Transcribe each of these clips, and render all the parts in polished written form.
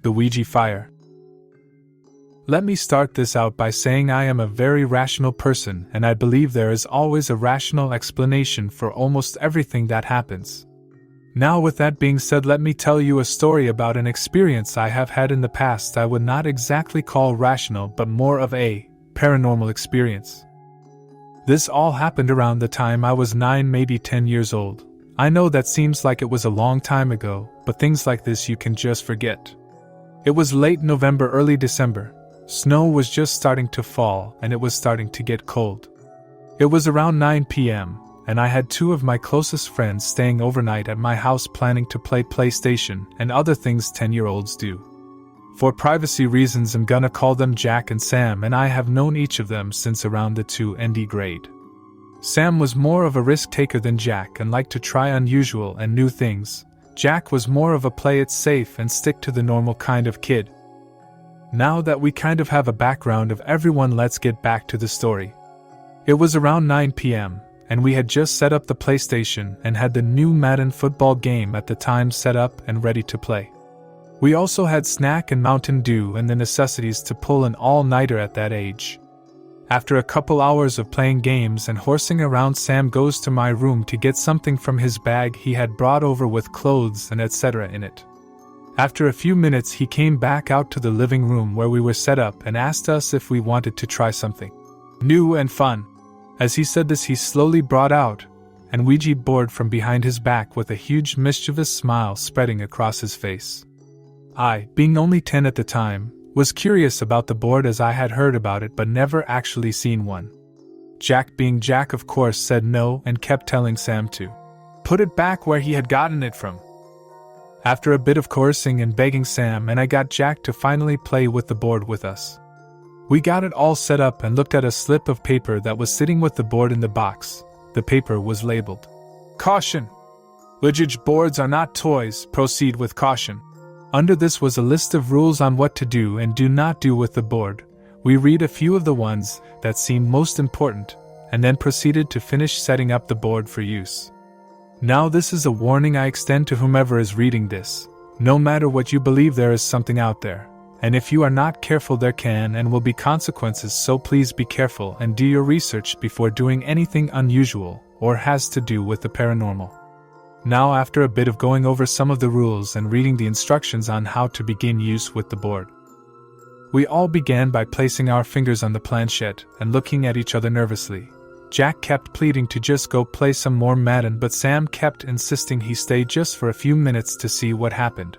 The Ouija Fire. Let me start this out by saying I am a very rational person and I believe there is always a rational explanation for almost everything that happens. Now, with that being said, let me tell you a story about an experience I have had in the past I would not exactly call rational but more of a paranormal experience. This all happened around the time I was 9, maybe 10 years old. I know that seems like it was a long time ago, but things like this you can just forget. It was late November, early December. Snow was just starting to fall and it was starting to get cold. It was around 9 p.m., and I had 2 of my closest friends staying overnight at my house planning to play PlayStation and other things 10-year-olds do. For privacy reasons, I'm gonna call them Jack and Sam, and I have known each of them since around the 2nd grade. Sam was more of a risk taker than Jack and liked to try unusual and new things. Jack was more of a play it safe and stick to the normal kind of kid. Now that we kind of have a background of everyone, let's get back to the story. It was around 9 p.m., and we had just set up the PlayStation and had the new Madden football game at the time set up and ready to play. We also had snack and Mountain Dew and the necessities to pull an all-nighter at that age. After a couple hours of playing games and horsing around, Sam goes to my room to get something from his bag he had brought over with clothes and etc. in it. After a few minutes he came back out to the living room where we were set up and asked us if we wanted to try something new and fun. As he said this, he slowly brought out an Ouija board from behind his back with a huge mischievous smile spreading across his face. I, being only 10 at the time, was curious about the board as I had heard about it but never actually seen one. Jack, being Jack of course, said no and kept telling Sam to put it back where he had gotten it from. After a bit of coercing and begging, Sam and I got Jack to finally play with the board with us. We got it all set up and looked at a slip of paper that was sitting with the board in the box. The paper was labeled, "Caution! Ouija boards are not toys, proceed with caution." Under this was a list of rules on what to do and do not do with the board. We read a few of the ones that seemed most important, and then proceeded to finish setting up the board for use. Now this is a warning I extend to whomever is reading this. No matter what you believe, there is something out there, and if you are not careful there can and will be consequences, so please be careful and do your research before doing anything unusual or has to do with the paranormal. Now, after a bit of going over some of the rules and reading the instructions on how to begin use with the board, we all began by placing our fingers on the planchette and looking at each other nervously. Jack kept pleading to just go play some more Madden, but Sam kept insisting he stay just for a few minutes to see what happened.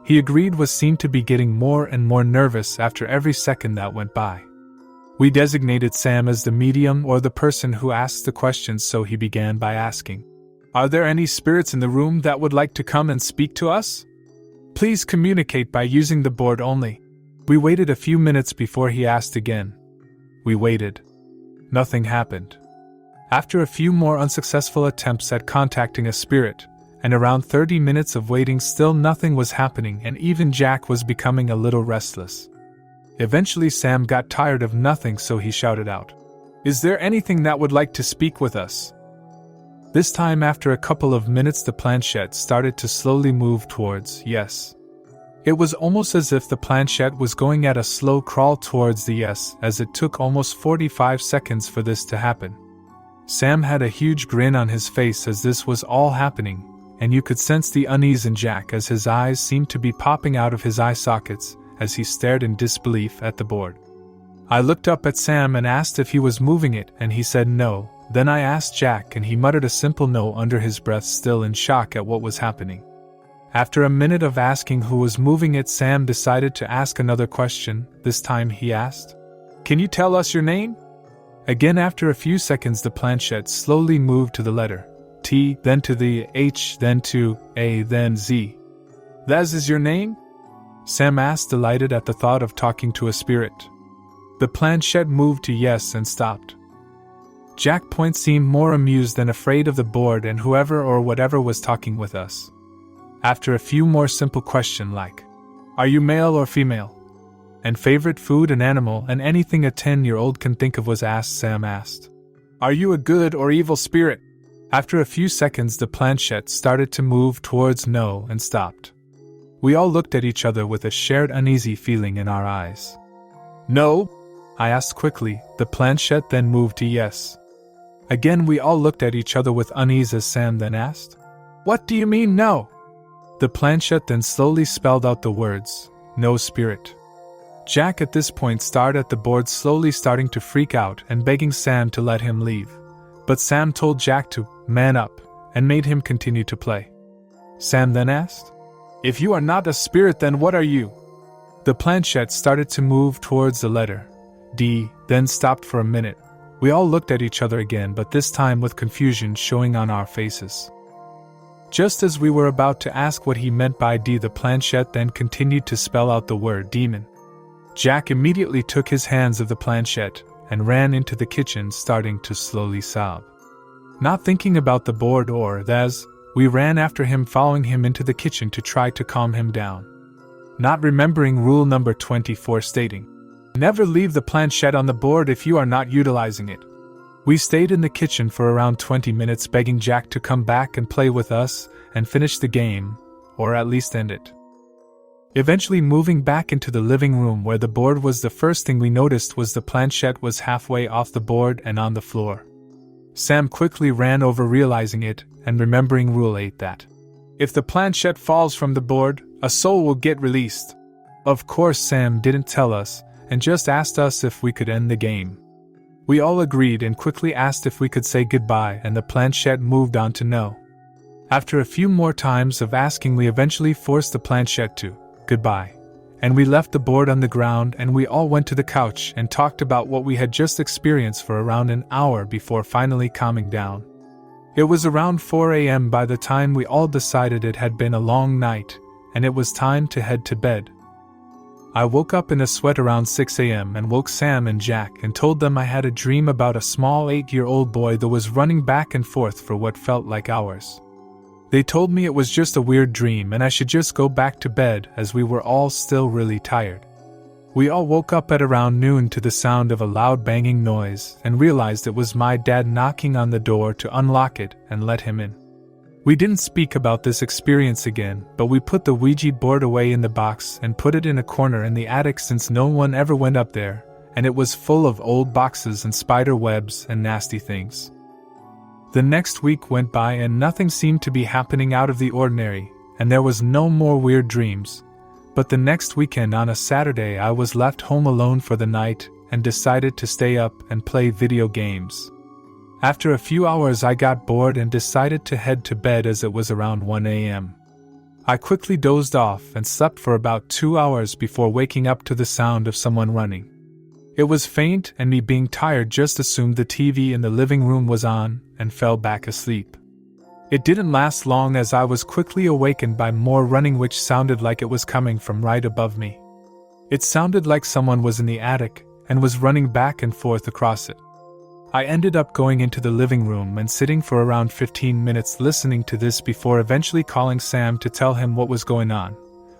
He agreed, was seemed to be getting more and more nervous after every second that went by. We designated Sam as the medium or the person who asks the questions, so he began by asking, "Are there any spirits in the room that would like to come and speak to us? Please communicate by using the board only." We waited a few minutes before he asked again. We waited. Nothing happened. After a few more unsuccessful attempts at contacting a spirit, and around 30 minutes of waiting, still nothing was happening, and even Jack was becoming a little restless. Eventually Sam got tired of nothing, so he shouted out, "Is there anything that would like to speak with us?" This time, after a couple of minutes, the planchette started to slowly move towards yes. It was almost as if the planchette was going at a slow crawl towards the yes, as it took almost 45 seconds for this to happen. Sam had a huge grin on his face as this was all happening, and you could sense the unease in Jack as his eyes seemed to be popping out of his eye sockets as he stared in disbelief at the board. I looked up at Sam and asked if he was moving it, and he said no. Then I asked Jack, and he muttered a simple no under his breath, still in shock at what was happening. After a minute of asking who was moving it, Sam decided to ask another question. This time he asked, "Can you tell us your name?" Again, after a few seconds, the planchette slowly moved to the letter T, then to the H, then to A, then Z. "That is your name?" Sam asked, delighted at the thought of talking to a spirit. The planchette moved to yes and stopped. Jack Point seemed more amused than afraid of the board and whoever or whatever was talking with us. After a few more simple questions like, "Are you male or female?" and favorite food and animal, and anything a 10-year-old can think of was asked, Sam asked, "Are you a good or evil spirit?" After a few seconds, the planchette started to move towards no and stopped. We all looked at each other with a shared uneasy feeling in our eyes. No? I asked quickly. The planchette then moved to yes. Again we all looked at each other with unease as Sam then asked, What do you mean no? The planchette then slowly spelled out the words, No spirit. Jack at this point stared at the board, slowly starting to freak out and begging Sam to let him leave. But Sam told Jack to man up and made him continue to play. Sam then asked, If you are not a spirit, then what are you? The planchette started to move towards the letter D, then stopped for a minute. We all looked at each other again, but this time with confusion showing on our faces. Just as we were about to ask what he meant by D, the planchette then continued to spell out the word demon. Jack immediately took his hands of the planchette and ran into the kitchen, starting to slowly sob. Not thinking about the board or Thaz, we ran after him, following him into the kitchen to try to calm him down. Not remembering rule number 24 stating, Never leave the planchette on the board if you are not utilizing it. We stayed in the kitchen for around 20 minutes, begging Jack to come back and play with us and finish the game, or at least end it. Eventually moving back into the living room where the board was, the first thing we noticed was the planchette was halfway off the board and on the floor. Sam quickly ran over, realizing it and remembering Rule 8 that if the planchette falls from the board, a soul will get released. Of course Sam didn't tell us and just asked us if we could end the game. We all agreed and quickly asked if we could say goodbye, and the planchette moved on to no. After a few more times of asking, we eventually forced the planchette to goodbye, and we left the board on the ground, and we all went to the couch and talked about what we had just experienced for around an hour before finally calming down. It was around 4 a.m. by the time we all decided it had been a long night, and it was time to head to bed. I woke up in a sweat around 6 a.m. and woke Sam and Jack and told them I had a dream about a small 8-year-old boy that was running back and forth for what felt like hours. They told me it was just a weird dream and I should just go back to bed, as we were all still really tired. We all woke up at around noon to the sound of a loud banging noise and realized it was my dad knocking on the door to unlock it and let him in. We didn't speak about this experience again, but we put the Ouija board away in the box and put it in a corner in the attic, since no one ever went up there, and it was full of old boxes and spider webs and nasty things. The next week went by and nothing seemed to be happening out of the ordinary, and there was no more weird dreams. But the next weekend, on a Saturday, I was left home alone for the night and decided to stay up and play video games. After a few hours I got bored and decided to head to bed, as it was around 1 a.m. I quickly dozed off and slept for about 2 hours before waking up to the sound of someone running. It was faint, and me, being tired, just assumed the TV in the living room was on and fell back asleep. It didn't last long, as I was quickly awakened by more running, which sounded like it was coming from right above me. It sounded like someone was in the attic and was running back and forth across it. I ended up going into the living room and sitting for around 15 minutes listening to this before eventually calling Sam to tell him what was going on.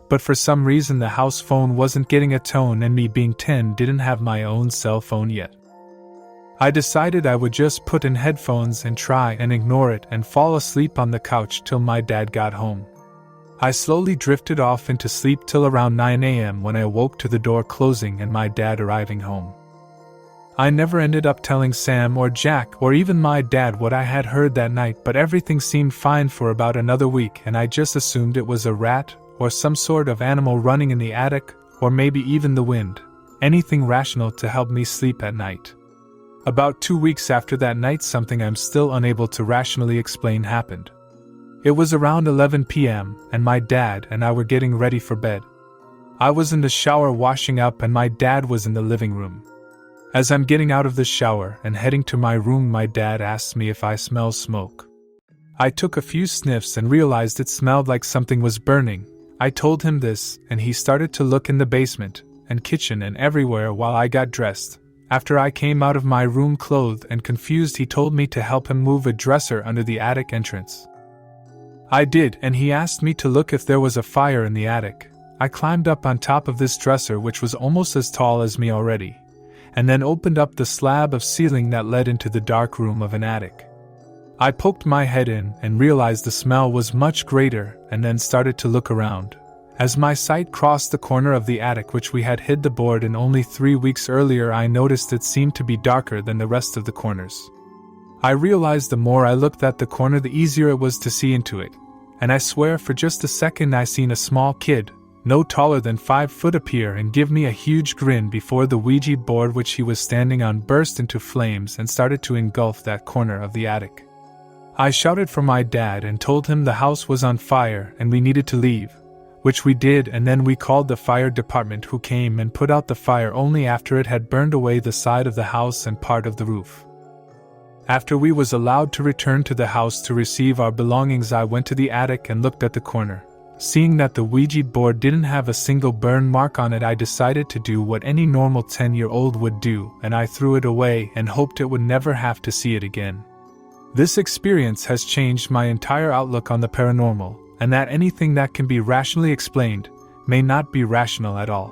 But for some reason the house phone wasn't getting a tone, and me, being 10, didn't have my own cell phone yet. I decided I would just put in headphones and try and ignore it and fall asleep on the couch till my dad got home. I slowly drifted off into sleep till around 9 a.m. when I woke to the door closing and my dad arriving home. I never ended up telling Sam or Jack or even my dad what I had heard that night, but everything seemed fine for about another week, and I just assumed it was a rat or some sort of animal running in the attic, or maybe even the wind, anything rational to help me sleep at night. About 2 weeks after that night, something I'm still unable to rationally explain happened. It was around 11 p.m. and my dad and I were getting ready for bed. I was in the shower washing up and my dad was in the living room. As I'm getting out of the shower and heading to my room, my dad asked me if I smell smoke. I took a few sniffs and realized it smelled like something was burning. I told him this, and he started to look in the basement and kitchen and everywhere while I got dressed. After I came out of my room clothed and confused, he told me to help him move a dresser under the attic entrance. I did, and he asked me to look if there was a fire in the attic. I climbed up on top of this dresser, which was almost as tall as me already, and then opened up the slab of ceiling that led into the dark room of an attic. I poked my head in and realized the smell was much greater, and then started to look around, As my sight crossed the corner of the attic which we had hid the board in only 3 weeks earlier, I noticed it seemed to be darker than the rest of the corners. I realized the more I looked at the corner the easier it was to see into it, and I swear for just a second I seen a small kid, no taller than 5 foot, appear and give me a huge grin before the Ouija board which he was standing on burst into flames and started to engulf that corner of the attic. I shouted for my dad and told him the house was on fire and we needed to leave, which we did, and then we called the fire department, who came and put out the fire only after it had burned away the side of the house and part of the roof. After we was allowed to return to the house to receive our belongings, I went to the attic and looked at the corner. Seeing that the Ouija board didn't have a single burn mark on it, I decided to do what any normal 10-year-old would do, and I threw it away and hoped it would never have to see it again. This experience has changed my entire outlook on the paranormal, and that anything that can be rationally explained may not be rational at all.